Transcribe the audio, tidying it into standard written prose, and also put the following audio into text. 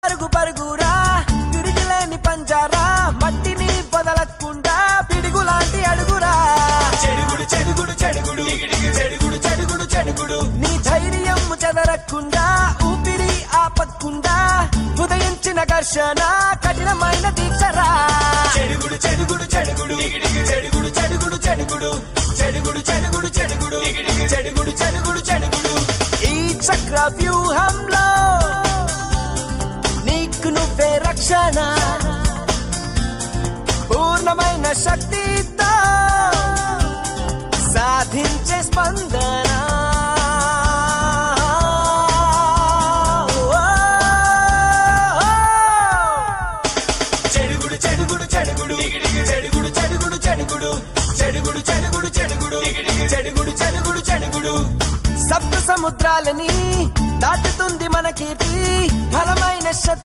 పరుగు పరుగురా తిరిగిలేని పంజారా మట్టిని వదలకుండా పిడుగులాంటి అడుగురా చెడుగుడు చెడుగుడు చెడుగుడు చెడుగుడు చెడుగుడు చెడుగుడు నీ ధైర్యం చెదరకుండా ఊపిరి ఆపకుండా ఉదయించిన ఘర్షణ కఠినమైన దీక్షరా చెడుగుడు చెడుగుడు చెడుగుడు చెడుగుడు చెడుగుడు చెడుగుడు చెడుగుడు చెడుగుడు చెడుగుడు చెడుగుడు చెడుగుడు చెడుగుడు ఈ చక్ర వ్యూహంలో నీకు నువ్వే రక్షణ పూర్ణమైన శక్తితో సాధించే స్పందన చెడుగుడు చెడుగుడు చెడుగుడు చెడుగుడు చెడుగుడు చెడుగుడు చెడుగుడు చెడుగుడు చెడుగుడు చెడుగుడు చెడుగుడు చెడుగుడు సప్త సముద్రాలని దాటుతుంది మన కీర్తి బలమైన